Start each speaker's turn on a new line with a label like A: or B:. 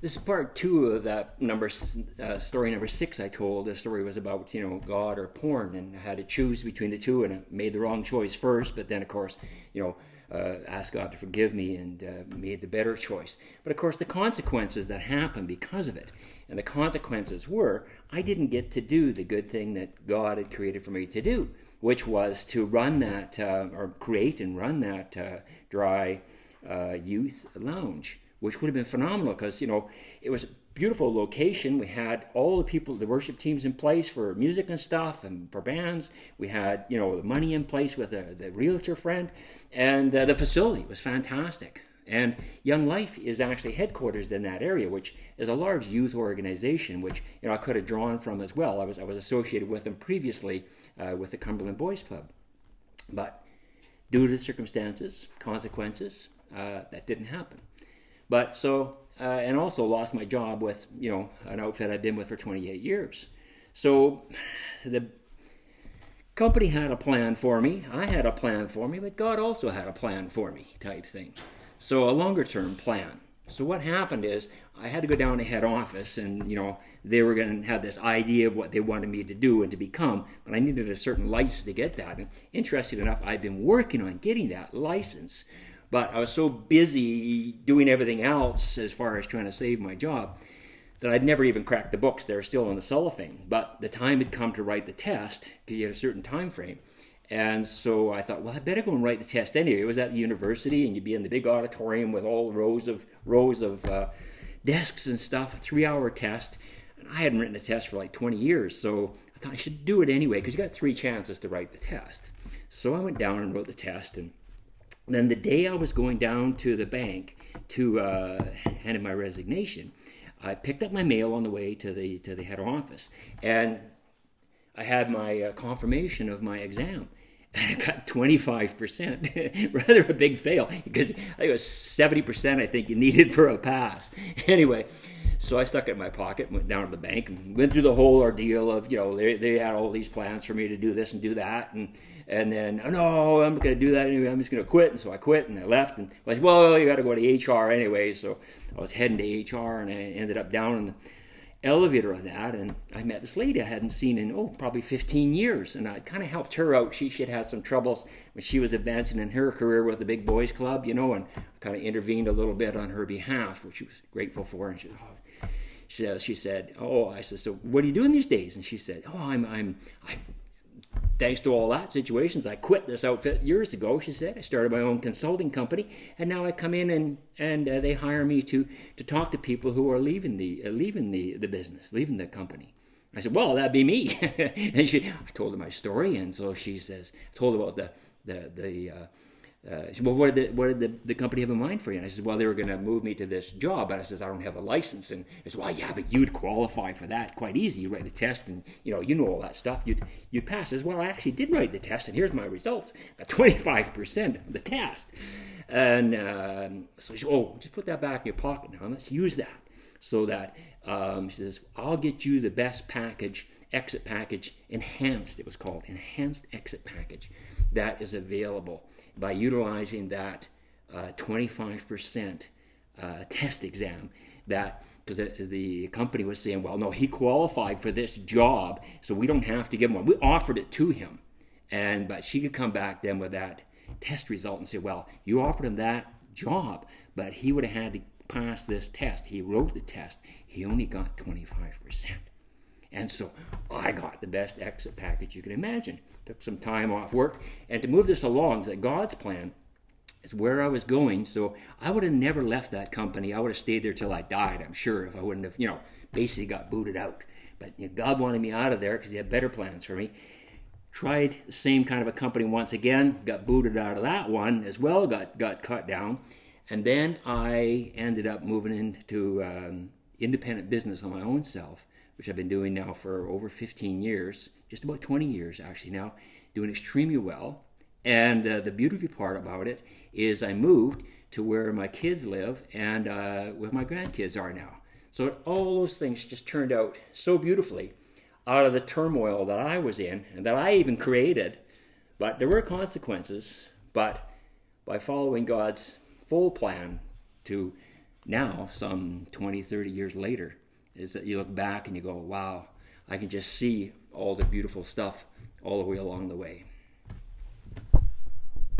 A: This is part two of that story number six I told. The story was about, God or porn, and I had to choose between the two, and I made the wrong choice first, but then, of course, asked God to forgive me and made the better choice. But, of course, the consequences that happened because of it, and the consequences were I didn't get to do the good thing that God had created for me to do, which was to run that, or create and run that dry youth lounge, which would have been phenomenal because, it was a beautiful location. We had all the people, the worship teams in place for music and stuff and for bands. We had, the money in place with the realtor friend, and the facility was fantastic. And Young Life is actually headquartered in that area, which is a large youth organization, which, I could have drawn from as well. I was associated with them previously with the Cumberland Boys Club. But due to the circumstances, consequences, that didn't happen. But so, and also lost my job with, an outfit I'd been with for 28 years. So the company had a plan for me. I had a plan for me, but God also had a plan for me type thing. So a longer term plan. So what happened is I had to go down to head office and, they were going to have this idea of what they wanted me to do and to become, but I needed a certain license to get that. And interesting enough, I'd been working on getting that license, but I was so busy doing everything else as far as trying to save my job that I'd never even cracked the books. They were still in the cellophane. But the time had come to write the test because you had a certain time frame. And so I thought, well, I better go and write the test anyway. It was at the university, and you'd be in the big auditorium with all rows of desks and stuff, a 3-hour test. And I hadn't written a test for like 20 years, so I thought I should do it anyway because you got 3 chances to write the test. So I went down and wrote the test, and then the day I was going down to the bank to hand in my resignation, I picked up my mail on the way to the head office, and I had my confirmation of my exam. And I got 25%, rather a big fail, because I think it was 70% I think you needed for a pass. Anyway, so I stuck it in my pocket, went down to the bank, and went through the whole ordeal of, they had all these plans for me to do this and do that, and then, oh, no, I'm not going to do that anyway, I'm just going to quit. And so I quit, and I left, and I was, well, you got to go to HR anyway. So I was heading to HR, and I ended up down in the elevator on that, and I met this lady I hadn't seen in, probably 15 years, and I kind of helped her out. She had had some troubles when she was advancing in her career with the Big Boys Club, and I kind of intervened a little bit on her behalf, which she was grateful for. And she said, I said, so what are you doing these days? And she said, I'm thanks to all that situations, I quit this outfit years ago. She said, I started my own consulting company, and now I come in and they hire me to talk to people who are leaving the business, leaving the company. I said, well, that'd be me. And I told her my story, and so she says, I told her about she said, well, what did the company have in mind for you? And I said, well, they were going to move me to this job, but I says, I don't have a license. And I said, well, yeah, but you'd qualify for that quite easy. You write the test, and you know all that stuff. You'd pass. I says, well, I actually did write the test, and here's my results. Got 25% of the test. And so she said, just put that back in your pocket now. Let's use that. So that she says, I'll get you the best package, exit package, enhanced. It was called enhanced exit package. That is available by utilizing that 25% test exam. That because the company was saying, well, no, he qualified for this job, so we don't have to give him one. We offered it to him, but she could come back then with that test result and say, well, you offered him that job, but he would have had to pass this test. He wrote the test. He only got 25%. And so I got the best exit package you can imagine. Took some time off work. And to move this along, that God's plan is where I was going. So I would have never left that company. I would have stayed there till I died, I'm sure, if I wouldn't have, basically got booted out. But God wanted me out of there because he had better plans for me. Tried the same kind of a company once again. Got booted out of that one as well. Got cut down. And then I ended up moving into independent business on my own self, which I've been doing now for over 15 years, just about 20 years actually now, doing extremely well. And the beautiful part about it is I moved to where my kids live and where my grandkids are now. So all those things just turned out so beautifully out of the turmoil that I was in and that I even created. But there were consequences, but by following God's full plan to now, some 20, 30 years later, is that you look back and you go, wow, I can just see all the beautiful stuff all the way along the way.